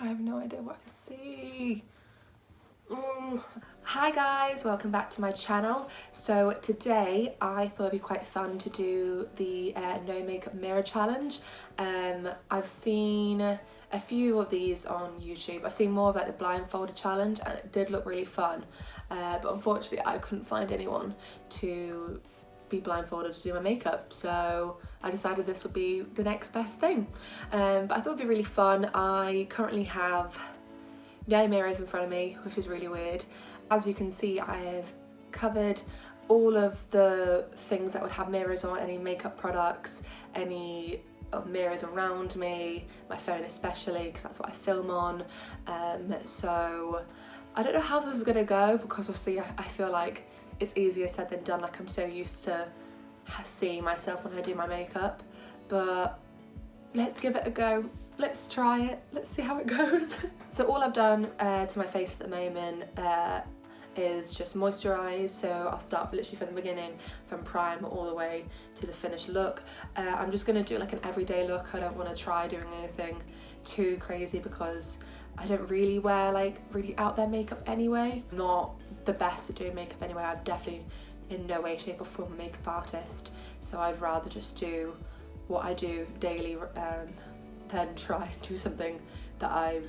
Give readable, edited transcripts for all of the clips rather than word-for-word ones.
I have no idea what I can see. Hi guys, welcome back to my channel. So today I thought it'd be quite fun to do the no makeup mirror challenge. I've seen a few of these on YouTube. I've seen more of like the blindfolded challenge and it did look really fun, but unfortunately I couldn't find anyone to be blindfolded to do my makeup, so I decided this would be the next best thing. But I thought it'd be really fun. I currently have no mirrors in front of me, which is really weird. As you can see, I have covered all of the things that would have mirrors on, any makeup products, any of mirrors around me, my phone especially, because that's what I film on. So I don't know how this is gonna go, because obviously I feel like it's easier said than done. Like, I'm so used to seeing myself when I do my makeup, but let's give it a go. Let's try it, let's see how it goes. So all I've done to my face at the moment is just moisturise, so I'll start literally from the beginning, from primer all the way to the finished look. I'm just going to do like an everyday look. I don't want to try doing anything too crazy because I don't really wear like really out there makeup anyway. I'm not the best at doing makeup anyway. I'm definitely in no way, shape or form a makeup artist, so I'd rather just do what I do daily than try and do something that I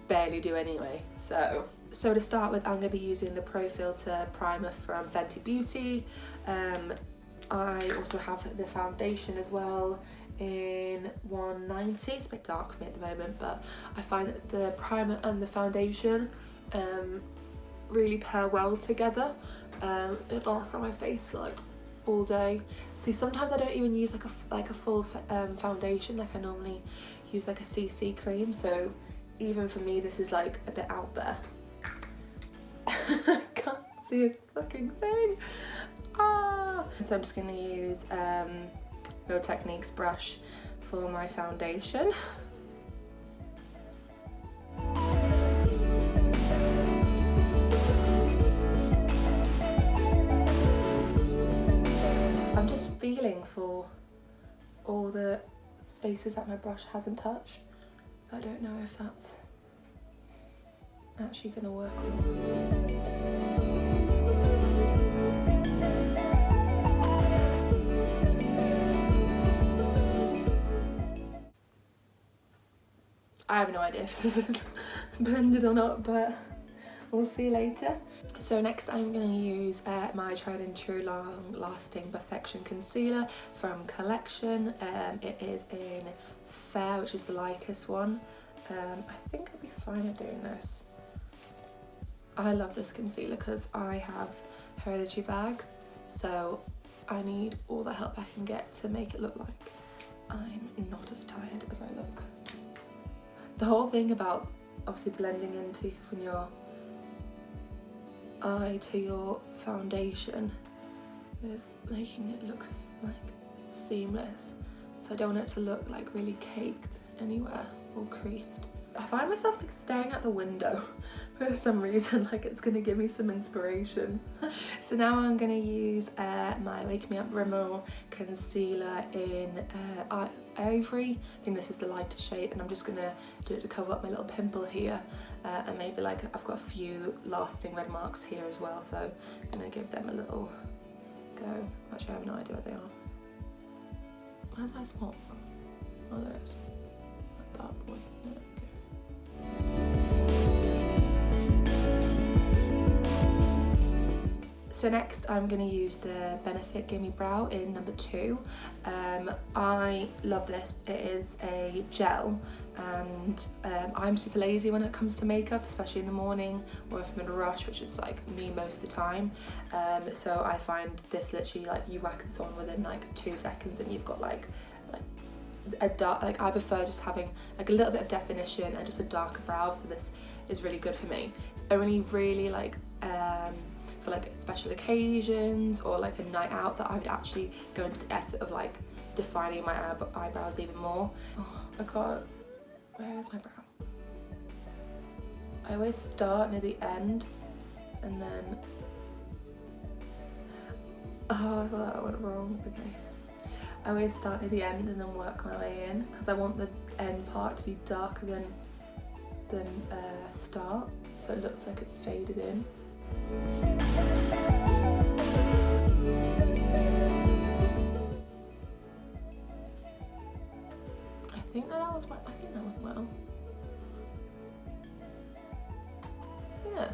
barely do anyway. So to start with, I'm going to be using the Pro Filter primer from Fenty Beauty. I also have the foundation as well in 190. It's a bit dark for me at the moment, but I find that the primer and the foundation really pair well together. It lasts on my face for like all day. See, sometimes I don't even use like a full foundation. Like, I normally use like a CC cream, so even for me this is like a bit out there. Can't see a fucking thing. So I'm just going to use Real Techniques brush for my foundation. I'm just feeling for all the spaces that my brush hasn't touched. I don't know if that's actually going to work or not. I have no idea if this is blended or not, but we'll see later. So next I'm going to use my tried and true long lasting Perfection concealer from Collection. It is in Fair, which is the lightest one. I think I'll be fine at doing this. I love this concealer because I have hereditary bags, so I need all the help I can get to make it look like I'm not as tired as I look. The whole thing about obviously blending into from your eye to your foundation is making it look like seamless, so I don't want it to look like really caked anywhere or creased. I find myself like staring at the window for some reason, like it's gonna give me some inspiration. So now I'm gonna use my Wake Me Up Rimmel concealer in Ivory. I think this is the lightest shade, and I'm just gonna do it to cover up my little pimple here, and maybe like I've got a few lasting red marks here as well, so I'm gonna give them a little go. Actually, I have no idea what they are. Where's my spot? Oh, there it is. That bad boy. There we go. So next I'm going to use the Benefit Gimme Brow in number 2. I love this. It is a gel, and I'm super lazy when it comes to makeup, especially in the morning or if I'm in a rush, which is like me most of the time. So I find this literally, like, you whack this on within like 2 seconds and you've got like a dark, like I prefer just having like a little bit of definition and just a darker brow, so this is really good for me. It's only really like for like special occasions or like a night out that I would actually go into the effort of like defining my eyebrows even more. Oh, I can't. Where is my brow? I always start near the end and then, oh, I thought that went wrong. Okay. I always start near the end and then work my way in, because I want the end part to be darker than the start, so it looks like it's faded in. I think that went well. Yeah.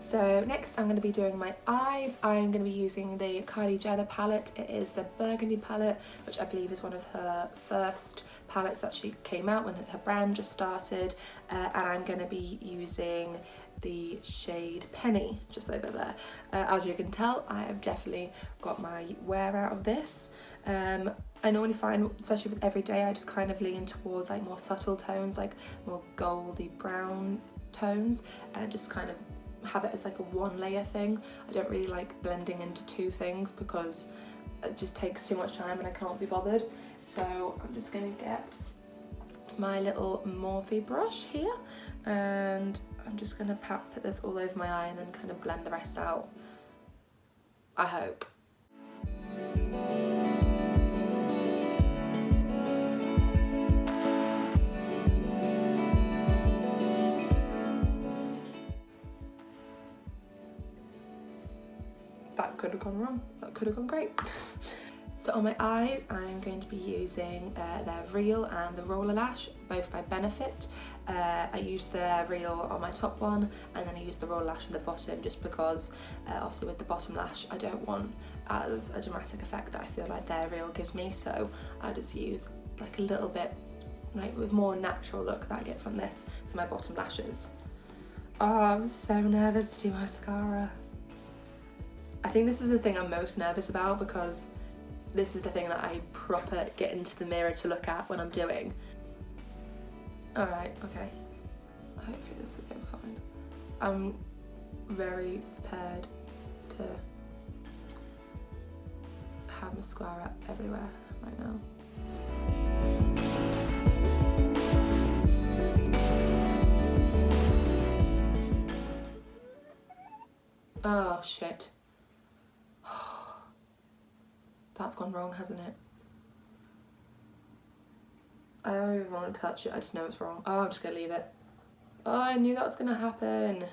So next I'm going to be doing my eyes. I'm going to be using the Kylie Jenner palette. It is the burgundy palette, which I believe is one of her first palettes that she came out when her brand just started. And I'm going to be using the shade Penny just over there. As you can tell, I have definitely got my wear out of this. I normally find, especially with everyday, I just kind of lean towards like more subtle tones, like more goldy brown tones, and just kind of have it as like a one layer thing. I don't really like blending into two things because it just takes too much time and I can't be bothered. So I'm just gonna get my little Morphe brush here and I'm just gonna put this all over my eye and then kind of blend the rest out, I hope. That could have gone wrong, that could have gone great. So on my eyes, I'm going to be using their Real and the Roller Lash, both by Benefit. I used the Real on my top one, and then I used the Roller Lash on the bottom, just because obviously with the bottom lash, I don't want as a dramatic effect that I feel like their Real gives me, so I just use like a little bit, like with more natural look that I get from this for my bottom lashes. Oh, I'm so nervous to do mascara. I think this is the thing I'm most nervous about because this is the thing that I proper get into the mirror to look at when I'm doing. Alright, okay. Hopefully this will go fine. I'm very prepared to have mascara everywhere right now. Oh shit. That's gone wrong, hasn't it? I don't even want to touch it, I just know it's wrong. Oh, I'm just gonna leave it. Oh, I knew that was gonna happen.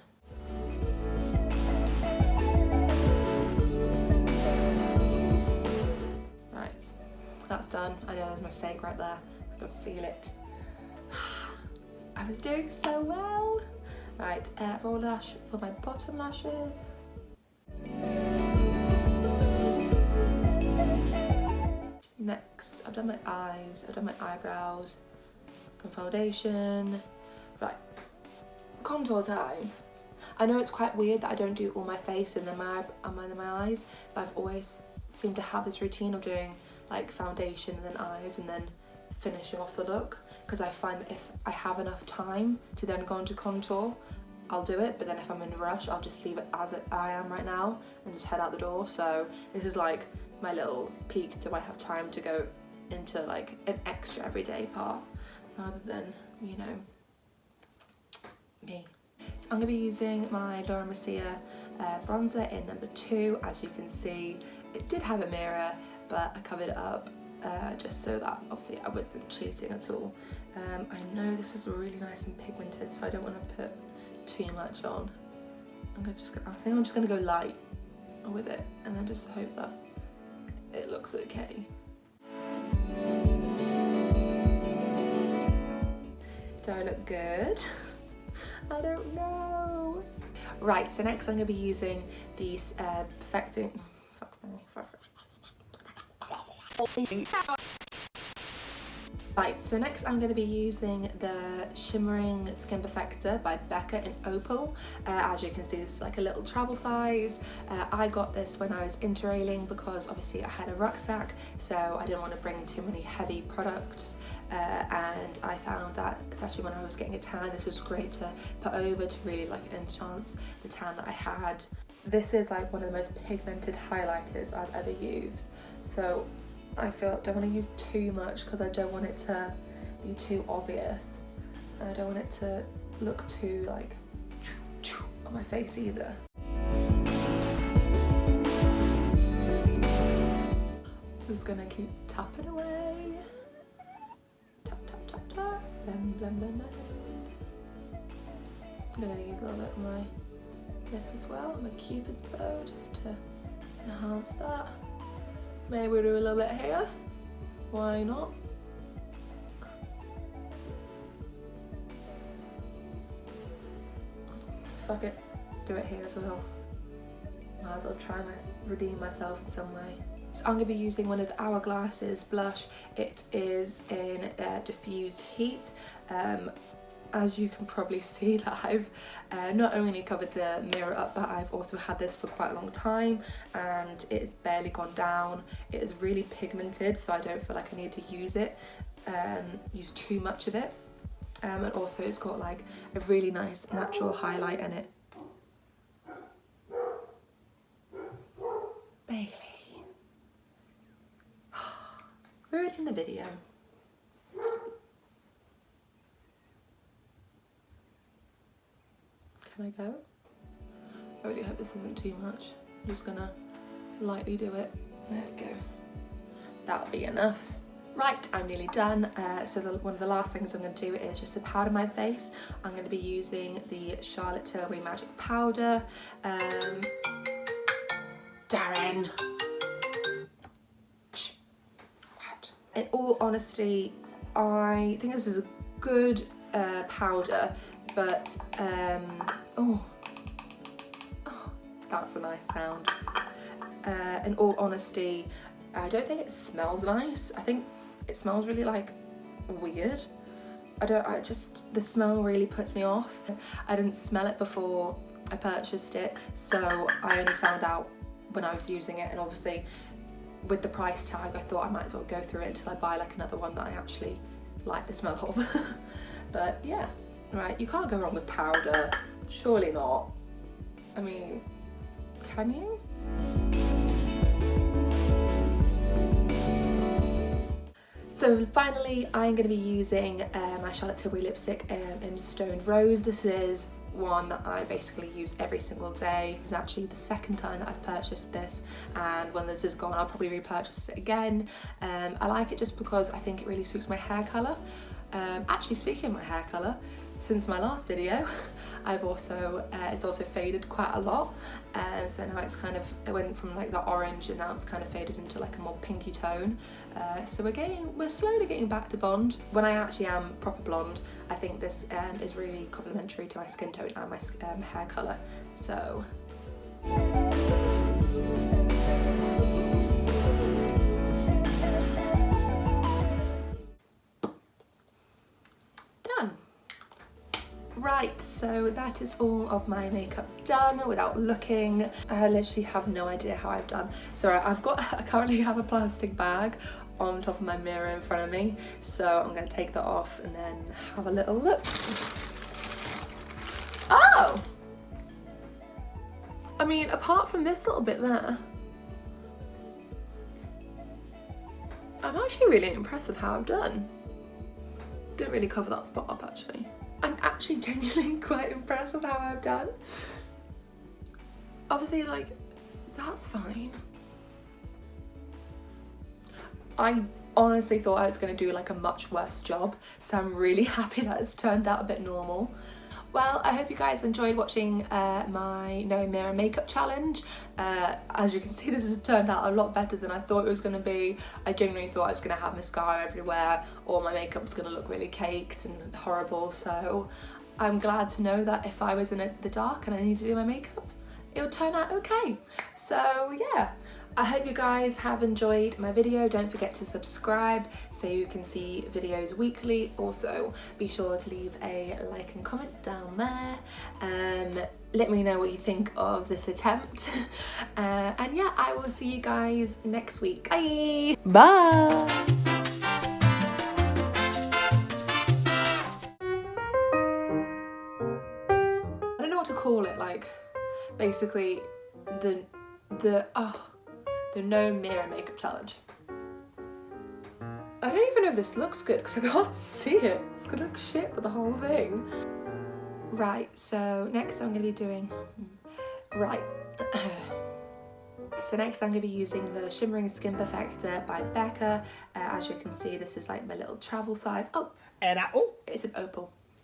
Right, that's done. I know there's a mistake right there. I can feel it. I was doing so well. Right, roll lash for my bottom lashes. Next, I've done my eyes, I've done my eyebrows, foundation. Right, contour time. I know it's quite weird that I don't do all my face and then my eyes, but I've always seemed to have this routine of doing like foundation and then eyes and then finishing off the look, because I find that if I have enough time to then go into contour, I'll do it, but then if I'm in a rush, I'll just leave it as I am right now and just head out the door. So this is like my little peek, do I have time to go into like an extra everyday part rather than, you know, me. So I'm going to be using my Laurier Mercier bronzer in number 2. As you can see, it did have a mirror, but I covered it up just so that obviously I wasn't cheating at all. I know this is really nice and pigmented, so I don't want to put too much on. I think I'm just going to go light with it and then just hope that it looks okay. Do I look good? I don't know. Right, so next I'm going to be using these perfecting. Right, so next I'm going to be using the Shimmering Skin Perfector by Becca in Opal. As you can see, this is like a little travel size. I got this when I was interrailing because obviously I had a rucksack, so I didn't want to bring too many heavy products. And I found that, especially when I was getting a tan, this was great to put over to really like enhance the tan that I had. This is like one of the most pigmented highlighters I've ever used. So I don't want to use too much because I don't want it to be too obvious. And I don't want it to look too like on my face either. Just gonna keep tapping away. Tap, tap, tap, tap. Blend, blend, blend, blend. I'm going to use a little bit of my lip as well, my cupid's bow, just to enhance that. Maybe we'll do a little bit here, why not? Fuck it, do it here as well. Might as well try and redeem myself in some way. So I'm going to be using one of the Hourglass's blush. It is in Diffused Heat. As you can probably see that I've not only covered the mirror up, but I've also had this for quite a long time and it has barely gone down. It is really pigmented, so I don't feel like I need to use too much of it. And also it's got like a really nice natural highlight in it. Bailey. Ruining the video. Can I go? I really hope this isn't too much. I'm just gonna lightly do it. There we go. That'll be enough. Right, I'm nearly done. So one of the last things I'm going to do is just to powder my face. I'm going to be using the Charlotte Tilbury Magic Powder. Darren! In all honesty, I think this is a good powder, but oh, that's a nice sound. In all honesty, I don't think it smells nice. I think it smells really like weird. The smell really puts me off. I didn't smell it before I purchased it, so I only found out when I was using it, and obviously with the price tag I thought I might as well go through it until I buy like another one that I actually like the smell of. But yeah, right, you can't go wrong with powder, surely not. I mean, can you? So finally, I'm going to be using my Charlotte Tilbury lipstick in Stoned Rose. This is one that I basically use every single day. It's actually the second time that I've purchased this, and when this is gone I'll probably repurchase it again. I like it just because I think it really suits my hair colour. Actually, speaking of my hair colour, since my last video, it's also faded quite a lot. So now it's kind of, it went from like the orange and now it's kind of faded into like a more pinky tone. So we're slowly getting back to blonde. When I actually am proper blonde, I think this is really complementary to my skin tone and my hair colour. So. Right, so that is all of my makeup done without looking. I literally have no idea how I've done. Sorry, I currently have a plastic bag on top of my mirror in front of me, so I'm going to take that off and then have a little look. Oh! I mean, apart from this little bit there, I'm actually really impressed with how I've done. Didn't really cover that spot up actually. I'm actually genuinely quite impressed with how I've done. Obviously, like, that's fine. I honestly thought I was going to do like a much worse job, so I'm really happy that it's turned out a bit normal. Well, I hope you guys enjoyed watching my No Mirror makeup challenge. As you can see, this has turned out a lot better than I thought it was going to be. I genuinely thought I was going to have mascara everywhere, or my makeup was going to look really caked and horrible, so I'm glad to know that if I was in the dark and I needed to do my makeup, it would turn out okay. So yeah. I hope you guys have enjoyed my video. Don't forget to subscribe so you can see videos weekly. Also, be sure to leave a like and comment down there. Let me know what you think of this attempt. And yeah, I will see you guys next week. Bye! Bye! I don't know what to call it, like, basically the No Mirror makeup challenge. I don't even know if this looks good because I can't see it. It's gonna look shit with the whole thing. Right, so next I'm gonna be doing, so next I'm gonna be using the Shimmering Skin Perfector by Becca. As you can see, this is like my little travel size. Oh, it's an Opal.